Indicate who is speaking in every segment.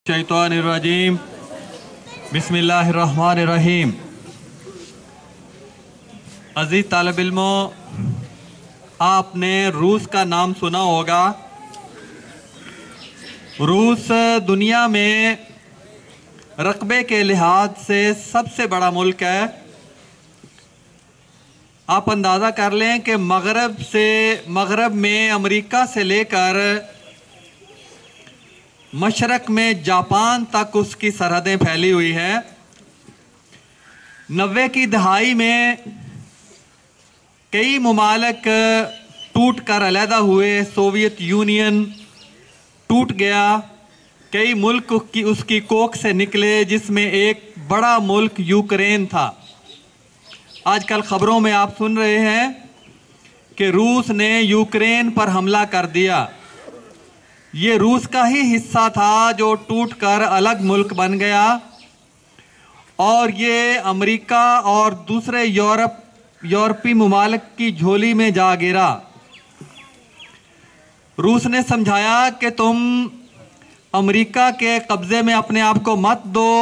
Speaker 1: शैतानिर्रजीम बिस्मिल्लाहिर्रहमानिर्रहीम। अजीज़ तालिब इल्मों, आपने रूस का नाम सुना होगा। रूस दुनिया में रकबे के लिहाज से सबसे बड़ा मुल्क है। आप अंदाज़ा कर लें कि मगरब में अमेरिका से लेकर मशरक़ में जापान तक उसकी सरहदें फैली हुई हैं। 90 की दहाई में कई ममालिक टूट कर अलहदा हुए। सोवियत यूनियन टूट गया, कई मुल्क उसकी कोख से निकले, जिसमें एक बड़ा मुल्क यूक्रेन था। आजकल ख़बरों में आप सुन रहे हैं कि रूस ने यूक्रेन पर हमला कर दिया। ये रूस का ही हिस्सा था जो टूटकर अलग मुल्क बन गया और ये अमेरिका और दूसरे यूरोपीय ममालिक की झोली में जा गिरा। रूस ने समझाया कि तुम अमेरिका के कब्ज़े में अपने आप को मत दो,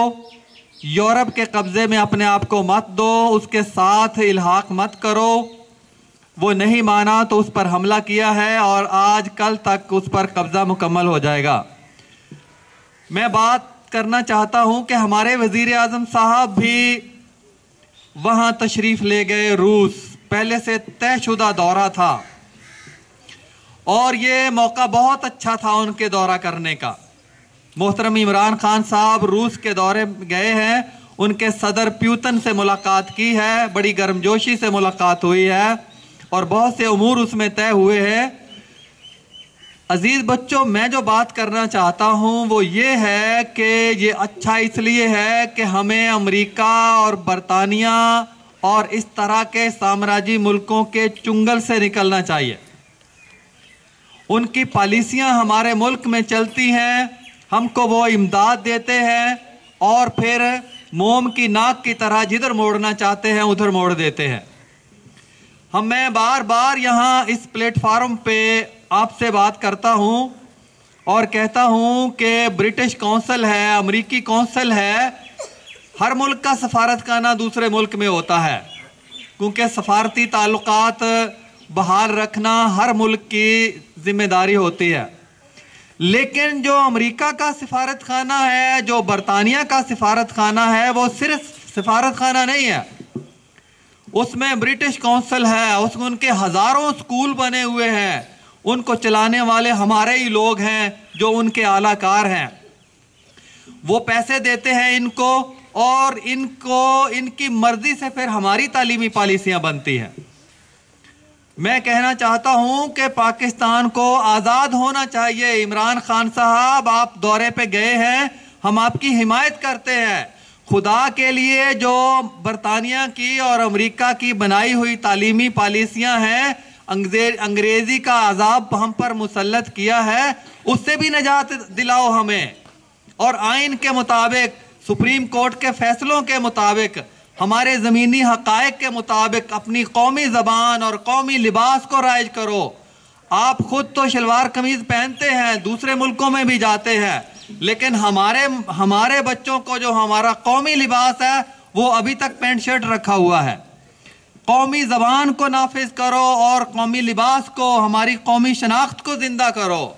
Speaker 1: यूरोप के कब्ज़े में अपने आप को मत दो, उसके साथ इल्हाक मत करो। वो नहीं माना तो उस पर हमला किया है और आज कल तक उस पर कब्ज़ा मुकम्मल हो जाएगा। मैं बात करना चाहता हूं कि हमारे वज़ीर आज़म साहब भी वहां तशरीफ़ ले गए। रूस पहले से तयशुदा दौरा था और ये मौका बहुत अच्छा था उनके दौरा करने का। मोहतरम इमरान खान साहब रूस के दौरे गए हैं, उनके सदर प्यूतन से मुलाकात की है, बड़ी गर्मजोशी से मुलाकात हुई है और बहुत से उमूर उसमें तय हुए हैं। अजीज़ बच्चों, मैं जो बात करना चाहता हूँ वो ये है कि ये अच्छा इसलिए है कि हमें अमेरिका और बरतानिया और इस तरह के साम्राज्यी मुल्कों के चुंगल से निकलना चाहिए। उनकी पॉलिसियाँ हमारे मुल्क में चलती हैं, हमको वो इमदाद देते हैं और फिर मोम की नाक की तरह जिधर मोड़ना चाहते हैं उधर मोड़ देते हैं। मैं बार बार यहाँ इस प्लेटफार्म पे आपसे बात करता हूँ और कहता हूँ कि ब्रिटिश कौंसल है, अमेरिकी कौंसल है, हर मुल्क का सफारतखाना दूसरे मुल्क में होता है, क्योंकि सफारती ताल्लुकात बहाल रखना हर मुल्क की जिम्मेदारी होती है। लेकिन जो अमेरिका का सफारतखाना है, जो बरतानिया का सफारतखाना है, वो सिर्फ सफारतखाना नहीं है, उसमें ब्रिटिश कौंसल है, उसमें उनके हज़ारों स्कूल बने हुए हैं, उनको चलाने वाले हमारे ही लोग हैं जो उनके आलाकार हैं। वो पैसे देते हैं इनको और इनकी मर्जी से फिर हमारी तालीमी पॉलिसियां बनती हैं। मैं कहना चाहता हूं कि पाकिस्तान को आज़ाद होना चाहिए। इमरान खान साहब, आप दौरे पे गए हैं, हम आपकी हिमायत करते हैं। खुदा के लिए जो बरतानिया की और अमेरिका की बनाई हुई तालीमी पॉलिसियां हैं, अंग्रेजी का अजाब हम पर मुसल्लत किया है, उससे भी निजात दिलाओ हमें। और आइन के मुताबिक, सुप्रीम कोर्ट के फैसलों के मुताबिक, हमारे ज़मीनी हक़ाइक़ के मुताबिक अपनी कौमी ज़बान और कौमी लिबास को राइज करो। आप खुद तो शलवार कमीज़ पहनते हैं, दूसरे मुल्कों में भी जाते हैं, लेकिन हमारे बच्चों को जो हमारा कौमी लिबास है वो अभी तक पैंट शर्ट रखा हुआ है। कौमी ज़बान को नाफिज करो और कौमी लिबास को, हमारी कौमी शनाख्त को ज़िंदा करो।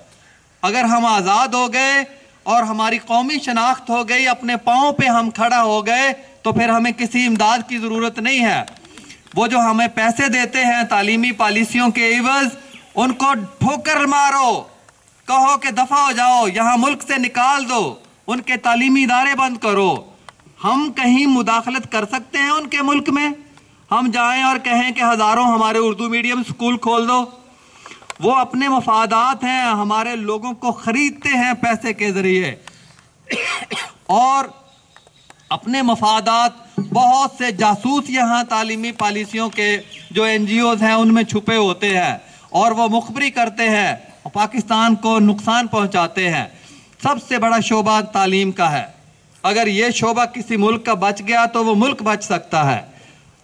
Speaker 1: अगर हम आज़ाद हो गए और हमारी कौमी शनाख्त हो गई, अपने पाँव पे हम खड़ा हो गए, तो फिर हमें किसी इमदाद की ज़रूरत नहीं है। वो जो हमें पैसे देते हैं तालीमी पॉलिसियों के एवज़, उनको ठोकर मारो, कहो कि दफ़ा हो जाओ, यहाँ मुल्क से निकाल दो, उनके तालीमी इदारे बंद करो। हम कहीं मुदाखलत कर सकते हैं उनके मुल्क में? हम जाएं और कहें कि हज़ारों हमारे उर्दू मीडियम स्कूल खोल दो? वो अपने मफादात हैं, हमारे लोगों को ख़रीदते हैं पैसे के ज़रिए और अपने मफादात, बहुत से जासूस यहाँ तालीमी पॉलिसियों के जो NGOs हैं उनमें छुपे होते हैं और वो मुखबरी करते हैं, पाकिस्तान को नुकसान पहुँचाते हैं। सबसे बड़ा शोबा तालीम का है। अगर ये शोबा किसी मुल्क का बच गया तो वो मुल्क बच सकता है।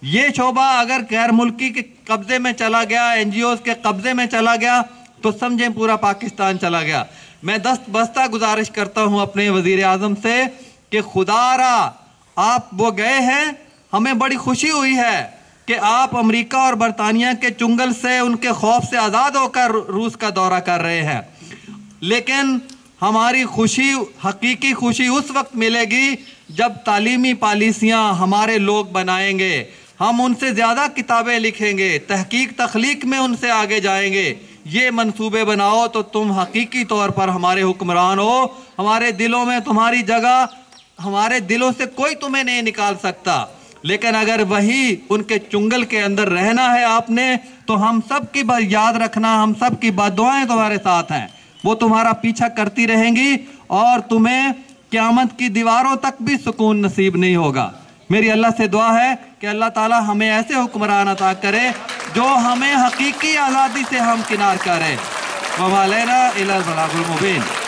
Speaker 1: ये शोबा अगर गैर मुल्की के कब्ज़े में चला गया, NGOs के कब्ज़े में चला गया, तो समझें पूरा पाकिस्तान चला गया। میں دست بستہ گزارش کرتا ہوں اپنے وزیر اعظم سے کہ خدا را آپ وہ گئے ہیں، ہمیں بڑی خوشی ہوئی ہے کہ آپ امریکہ اور برطانیہ کے چنگل سے، ان کے خوف سے آزاد ہو کر روس کا دورہ کر رہے ہیں، لیکن ہماری خوشی، حقیقی خوشی اس وقت ملے گی جب تعلیمی پالیسیاں ہمارے لوگ بنائیں گے، ہم ان سے زیادہ کتابیں لکھیں گے، تحقیق تخلیق میں ان سے آگے جائیں گے۔ یہ منصوبے بناؤ تو تم حقیقی طور پر ہمارے حکمران ہو، ہمارے دلوں میں تمہاری جگہ، ہمارے دلوں سے کوئی تمہیں نہیں نکال سکتا۔ لیکن اگر وہی ان کے چنگل کے اندر رہنا ہے آپ نے، تو ہم سب کی یاد رکھنا، ہم سب کی دعائیں تمہارے ساتھ ہیں، وہ تمہارا پیچھا کرتی رہیں گی اور تمہیں قیامت کی دیواروں تک بھی سکون نصیب نہیں ہوگا۔ میری اللہ سے دعا ہے کہ اللہ تعالی ہمیں ایسے حکمران عطا کرے جو ہمیں حقیقی آزادی سے ہمکنار کرے۔ وَمَا عَلَيْنَا إِلَّا الْبَلَاغُ الْمُبِينُ۔